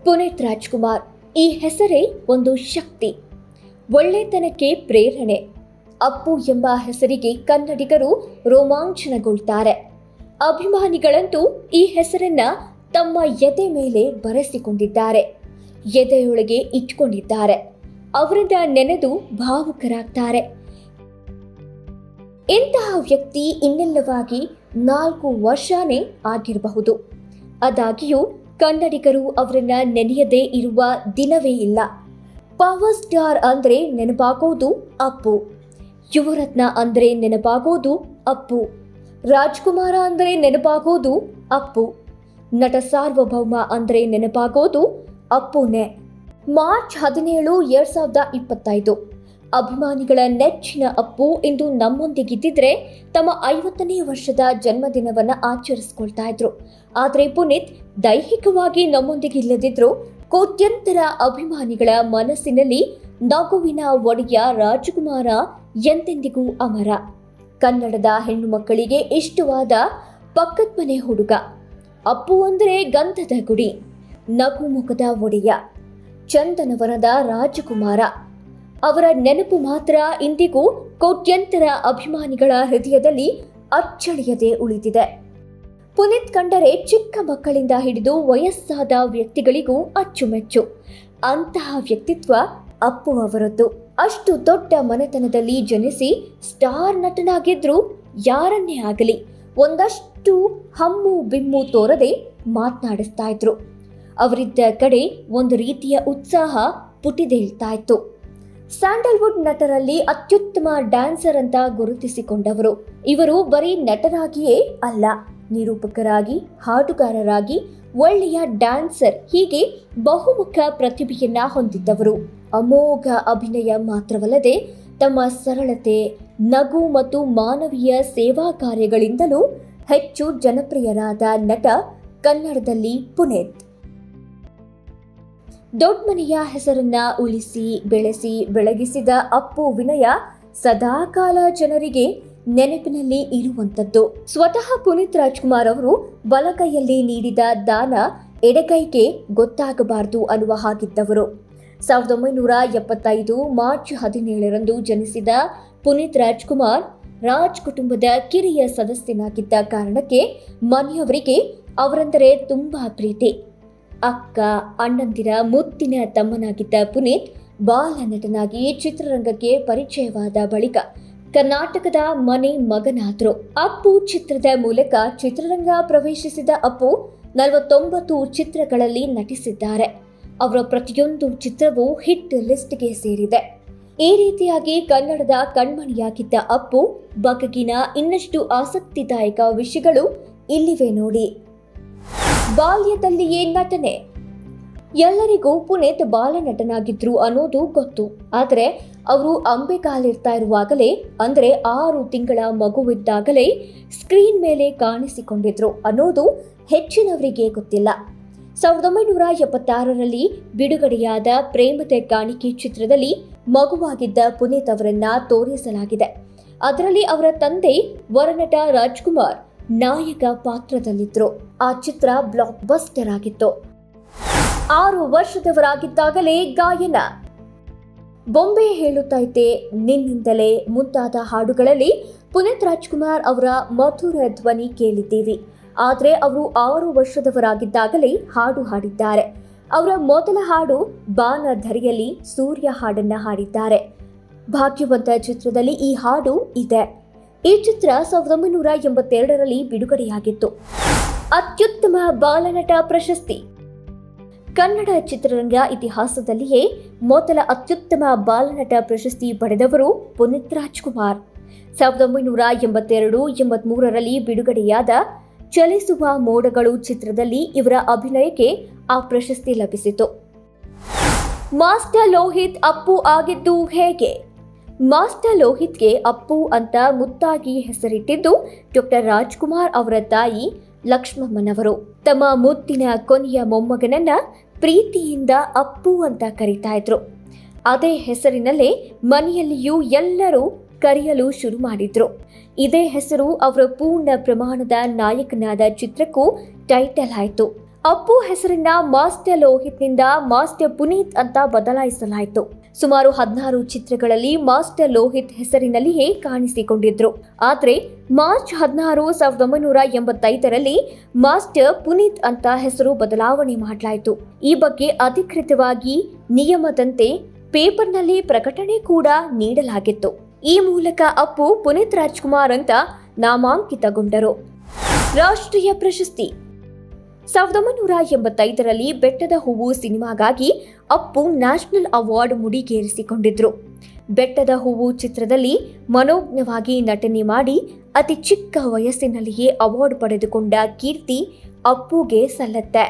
ಪುನೀತ್ ರಾಜ್ಕುಮಾರ್ ಈ ಹೆಸರೇ ಒಂದು ಶಕ್ತಿ, ಒಳ್ಳೆತನಕ್ಕೆ ಪ್ರೇರಣೆ. ಅಪ್ಪು ಎಂಬ ಹೆಸರಿಗೆ ಕನ್ನಡಿಗರು ರೋಮಾಂಚನಗೊಳ್ತಾರೆ. ಅಭಿಮಾನಿಗಳಂತೂ ಈ ಹೆಸರನ್ನ ತಮ್ಮ ಎದೆ ಮೇಲೆ ಬರೆಸಿಕೊಂಡಿದ್ದಾರೆ, ಎದೆಯೊಳಗೆ ಇಟ್ಕೊಂಡಿದ್ದಾರೆ. ಅವರನ್ನ ನೆನೆದು ಭಾವುಕರಾಗ್ತಾರೆ. ಇಂತಹ ವ್ಯಕ್ತಿ ಇನ್ನೆಲ್ಲವಾಗಿ 4 ವರ್ಷನೇ ಆಗಿರಬಹುದು. ಆದಾಗ್ಯೂ ಕನ್ನಡಿಗರು ಅವರನ್ನ ನೆನೆಯದೇ ಇರುವ ದಿನವೇ ಇಲ್ಲ. ಪವರ್ ಸ್ಟಾರ್ ಅಂದ್ರೆ ನೆನಪಾಗೋದು ಅಪ್ಪು, ಯುವರತ್ನ ಅಂದ್ರೆ ನೆನಪಾಗೋದು ಅಪ್ಪು, ರಾಜ್ಕುಮಾರ ಅಂದ್ರೆ ನೆನಪಾಗೋದು ಅಪ್ಪು, ನಟ ಸಾರ್ವಭೌಮ ಅಂದ್ರೆ ನೆನಪಾಗೋದು ಅಪ್ಪುನೇ. ಮಾರ್ಚ್ 17, 2025 ಅಭಿಮಾನಿಗಳ ನೆಚ್ಚಿನ ಅಪ್ಪು ಇಂದು ನಮ್ಮೊಂದಿಗಿದ್ದಿದ್ರೆ ತಮ್ಮ 50ನೇ ವರ್ಷದ ಜನ್ಮದಿನವನ್ನ ಆಚರಿಸ್ಕೊಳ್ತಾ ಇದ್ರು. ಆದರೆ ಪುನೀತ್ ದೈಹಿಕವಾಗಿ ನಮ್ಮೊಂದಿಗಿಲ್ಲದಿದ್ರು ಕೋಟ್ಯಂತರ ಅಭಿಮಾನಿಗಳ ಮನಸ್ಸಿನಲ್ಲಿ ನಗುವಿನ ಒಡೆಯ ರಾಜಕುಮಾರ ಎಂದೆಂದಿಗೂ ಅಮರ. ಕನ್ನಡದ ಹೆಣ್ಣು ಮಕ್ಕಳಿಗೆ ಇಷ್ಟವಾದ ಪಕ್ಕದ ಮನೆ ಹುಡುಗ. ಅಪ್ಪು ಅಂದ್ರೆ ಗಂಧದ ಗುಡಿ, ನಗುಮುಖದ ಒಡೆಯ, ಚಂದನವನದ ರಾಜಕುಮಾರ. ಅವರ ನೆನಪು ಮಾತ್ರ ಇಂದಿಗೂ ಕೋಟ್ಯಂತರ ಅಭಿಮಾನಿಗಳ ಹೃದಯದಲ್ಲಿ ಅಚ್ಚಳಿಯದೆ ಉಳಿದಿದೆ. ಪುನೀತ್ ಕಂಡರೆ ಚಿಕ್ಕ ಮಕ್ಕಳಿಂದ ಹಿಡಿದು ವಯಸ್ಸಾದ ವ್ಯಕ್ತಿಗಳಿಗೂ ಅಚ್ಚುಮೆಚ್ಚು. ಅಂತಹ ವ್ಯಕ್ತಿತ್ವ ಅಪ್ಪು ಅವರದ್ದು. ಅಷ್ಟು ದೊಡ್ಡ ಮನೆತನದಲ್ಲಿ ಜನಿಸಿ ಸ್ಟಾರ್ ನಟನಾಗಿದ್ರು ಯಾರನ್ನೇ ಆಗಲಿ ಒಂದಷ್ಟು ಹಮ್ಮು ಬಿಮ್ಮು ತೋರದೆ ಮಾತನಾಡಿಸ್ತಾ ಇದ್ರು. ಅವರಿದ್ದ ಕಡೆ ಒಂದು ರೀತಿಯ ಉತ್ಸಾಹ ಪುಟಿದೇಳ್ತಾ ಇತ್ತು. ಸ್ಯಾಂಡಲ್ವುಡ್ ನಟರಲ್ಲಿ ಅತ್ಯುತ್ತಮ ಡ್ಯಾನ್ಸರ್ ಅಂತ ಗುರುತಿಸಿಕೊಂಡವರು ಇವರು. ಬರೀ ನಟರಾಗಿಯೇ ಅಲ್ಲ, ನಿರೂಪಕರಾಗಿ, ಹಾಡುಗಾರರಾಗಿ, ಒಳ್ಳೆಯ ಡ್ಯಾನ್ಸರ್, ಹೀಗೆ ಬಹುಮುಖ ಪ್ರತಿಭೆಯನ್ನ ಹೊಂದಿದ್ದವರು. ಅಮೋಘ ಅಭಿನಯ ಮಾತ್ರವಲ್ಲದೆ ತಮ್ಮ ಸರಳತೆ, ನಗು ಮತ್ತು ಮಾನವೀಯ ಸೇವಾ ಕಾರ್ಯಗಳಿಂದಲೂ ಹೆಚ್ಚು ಜನಪ್ರಿಯರಾದ ನಟ ಕನ್ನಡದಲ್ಲಿ ಪುನೀತ್. ದೊಡ್ಡಮನೆಯ ಹೆಸರನ್ನ ಉಳಿಸಿ ಬೆಳೆಸಿ ಬೆಳಗಿಸಿದ ಅಪ್ಪು ವಿನಯ ಸದಾಕಾಲ ಜನರಿಗೆ ನೆನಪಿನಲ್ಲಿ ಇರುವಂತದ್ದು. ಸ್ವತಃ ಪುನೀತ್ ರಾಜ್ಕುಮಾರ್ ಅವರು ಬಲಗೈಯಲ್ಲಿ ನೀಡಿದ ದಾನ ಎಡಗೈಗೆ ಗೊತ್ತಾಗಬಾರದು ಅನ್ನುವ ಹಾಗಿದ್ದವರು. 1975 ಮಾರ್ಚ್ 17 ಜನಿಸಿದ ಪುನೀತ್ ರಾಜ್ಕುಮಾರ್ ರಾಜ್ ಕುಟುಂಬದ ಕಿರಿಯ ಸದಸ್ಯನಾಗಿದ್ದ ಕಾರಣಕ್ಕೆ ಮನೆಯವರಿಗೆ ಅವರೆಂದರೆ ತುಂಬಾ ಪ್ರೀತಿ. ಅಕ್ಕ ಅಣ್ಣಂದಿರ ಮುದ್ದಿನ ತಮ್ಮನಾಗಿದ್ದ ಪುನೀತ್ ಬಾಲ ನಟನಾಗಿ ಚಿತ್ರರಂಗಕ್ಕೆ ಪರಿಚಯವಾದ ಬಳಿಕ ಕರ್ನಾಟಕದ ಮನೆ ಮಗನಾದ್ರು. ಅಪ್ಪು ಚಿತ್ರದ ಮೂಲಕ ಚಿತ್ರರಂಗ ಪ್ರವೇಶಿಸಿದ ಅಪ್ಪು 49 ಚಿತ್ರಗಳಲ್ಲಿ ನಟಿಸಿದ್ದಾರೆ. ಅವರ ಪ್ರತಿಯೊಂದು ಚಿತ್ರವೂ ಹಿಟ್ ಲಿಸ್ಟ್ಗೆ ಸೇರಿದೆ. ಈ ರೀತಿಯಾಗಿ ಕನ್ನಡದ ಕಣ್ಮಣಿಯಾಗಿದ್ದ ಅಪ್ಪು ಬಗೆಗಿನ ಇನ್ನಷ್ಟು ಆಸಕ್ತಿದಾಯಕ ವಿಷಯಗಳು ಇಲ್ಲಿವೆ ನೋಡಿ. ಬಾಲ್ಯದಲ್ಲಿಯೇ ನಟನೆ. ಎಲ್ಲರಿಗೂ ಪುನೀತ್ ಬಾಲ ನಟನಾಗಿದ್ರು ಅನ್ನೋದು ಗೊತ್ತು. ಆದರೆ ಅವರು ಅಂಬೆಗಾಲಿರ್ತಾ ಇರುವಾಗಲೇ, ಅಂದ್ರೆ 6 ತಿಂಗಳ ಮಗುವಿದ್ದಾಗಲೇ ಸ್ಕ್ರೀನ್ ಮೇಲೆ ಕಾಣಿಸಿಕೊಂಡಿದ್ರು ಅನ್ನೋದು ಹೆಚ್ಚಿನವರಿಗೆ ಗೊತ್ತಿಲ್ಲ. 1976 ಬಿಡುಗಡೆಯಾದ ಪ್ರೇಮದ ಕಾಣಿಕೆ ಚಿತ್ರದಲ್ಲಿ ಮಗುವಾಗಿದ್ದ ಪುನೀತ್ ಅವರನ್ನ ತೋರಿಸಲಾಗಿದೆ. ಅದರಲ್ಲಿ ಅವರ ತಂದೆ ವರನಟ ರಾಜ್ಕುಮಾರ್ ನಾಯಕ ಪಾತ್ರದಲ್ಲಿದ್ರು. ಆ ಚಿತ್ರ ಬ್ಲಾಕ್ ಬಸ್ಟರ್ ಆಗಿತ್ತು. 6 ವರ್ಷದವರಾಗಿದ್ದಾಗಲೇ ಗಾಯನ. ಬೊಂಬೆ ಹೇಳುತ್ತೈತೆ, ನಿನ್ನಿಂದಲೇ ಮುಂತಾದ ಹಾಡುಗಳಲ್ಲಿ ಪುನೀತ್ ರಾಜ್ಕುಮಾರ್ ಅವರ ಮಧುರ ಧ್ವನಿ ಕೇಳಿದ್ದೀವಿ. ಆದರೆ ಅವರು 6 ವರ್ಷದವರಾಗಿದ್ದಾಗಲೇ ಹಾಡು ಹಾಡಿದ್ದಾರೆ. ಅವರ ಮೊದಲ ಹಾಡು ಬಾನಧರಿಯಲ್ಲಿ ಸೂರ್ಯ ಹಾಡನ್ನ ಹಾಡಿದ್ದಾರೆ. ಭಾಗ್ಯವಂತ ಚಿತ್ರದಲ್ಲಿ ಈ ಹಾಡು ಇದೆ. ಈ ಚಿತ್ರ 1982 ಬಿಡುಗಡೆಯಾಗಿತ್ತು. ಅತ್ಯುತ್ತಮ ಬಾಲನಟ ಪ್ರಶಸ್ತಿ. ಕನ್ನಡ ಚಿತ್ರರಂಗ ಇತಿಹಾಸದಲ್ಲಿಯೇ ಮೊದಲ ಅತ್ಯುತ್ತಮ ಬಾಲನಟ ಪ್ರಶಸ್ತಿ ಪಡೆದವರು ಪುನೀತ್ ರಾಜ್ಕುಮಾರ್. 1982-83 ಬಿಡುಗಡೆಯಾದ ಚಲಿಸುವ ಮೋಡಗಳು ಚಿತ್ರದಲ್ಲಿ ಇವರ ಅಭಿನಯಕ್ಕೆ ಆ ಪ್ರಶಸ್ತಿ ಲಭಿಸಿತು. ಮಾಸ್ಟರ್ ಲೋಹಿತ್ ಅಪ್ಪು ಆಗಿದ್ದು ಹೇಗೆ? ಮಾಸ್ಟರ್ ಲೋಹಿತ್ಗೆ ಅಪ್ಪು ಅಂತ ಮುದ್ದಾಗಿ ಹೆಸರಿಟ್ಟಿದ್ದು ಡಾಕ್ಟರ್ ರಾಜ್ಕುಮಾರ್ ಅವರ ತಾಯಿ ಲಕ್ಷ್ಮಮ್ಮನವರು. ತಮ್ಮ ಮುದ್ದಿನ ಕೊನೆಯ ಮೊಮ್ಮಗನನ್ನ ಪ್ರೀತಿಯಿಂದ ಅಪ್ಪು ಅಂತ ಕರೀತಾ ಇದ್ರು. ಅದೇ ಹೆಸರಿನಲ್ಲೇ ಮನೆಯಲ್ಲಿಯೂ ಎಲ್ಲರೂ ಕರೆಯಲು ಶುರು ಮಾಡಿದ್ರು. ಇದೇ ಹೆಸರು ಅವರ ಪೂರ್ಣ ಪ್ರಮಾಣದ ನಾಯಕನಾದ ಚಿತ್ರಕ್ಕೂ ಟೈಟಲ್ ಆಯಿತು. ಅಪ್ಪು ಹೆಸರನ್ನ ಮಾಸ್ಟರ್ ಲೋಹಿತ್ನಿಂದ ಮಾಸ್ಟರ್ ಪುನೀತ್ ಅಂತ ಬದಲಾಯಿಸಲಾಯಿತು. ಸುಮಾರು 16 ಚಿತ್ರಗಳಲ್ಲಿ ಮಾಸ್ಟರ್ ಲೋಹಿತ್ ಹೆಸರಿನಲ್ಲಿಯೇ ಕಾಣಿಸಿಕೊಂಡಿದ್ರು. ಆದರೆ ಮಾರ್ಚ್ 16, 1985ರಲ್ಲಿ ಮಾಸ್ಟರ್ ಪುನೀತ್ ಅಂತ ಹೆಸರು ಬದಲಾವಣೆ ಮಾಡಲಾಯಿತು. ಈ ಬಗ್ಗೆ ಅಧಿಕೃತವಾಗಿ ನಿಯಮದಂತೆ ಪೇಪರ್ನಲ್ಲಿ ಪ್ರಕಟಣೆ ಕೂಡ ನೀಡಲಾಗಿತ್ತು. ಈ ಮೂಲಕ ಅಪ್ಪು ಪುನೀತ್ ರಾಜ್ಕುಮಾರ್ ಅಂತ ನಾಮಾಂಕಿತಗೊಂಡರು. ರಾಷ್ಟ್ರೀಯ ಪ್ರಶಸ್ತಿ 1985ರಲ್ಲಿ ಬೆಟ್ಟದ ಹೂವು ಸಿನಿಮಾಗಾಗಿ ಅಪ್ಪು ನ್ಯಾಷನಲ್ ಅವಾರ್ಡ್ ಮುಡಿಗೇರಿಸಿಕೊಂಡಿದ್ರು. ಬೆಟ್ಟದ ಹೂವು ಚಿತ್ರದಲ್ಲಿ ಮನೋಜ್ಞವಾಗಿ ನಟನೆ ಮಾಡಿ ಅತಿ ಚಿಕ್ಕ ವಯಸ್ಸಿನಲ್ಲಿಯೇ ಅವಾರ್ಡ್ ಪಡೆದುಕೊಂಡ ಕೀರ್ತಿ ಅಪ್ಪುಗೆ ಸಲ್ಲತ್ತೆ.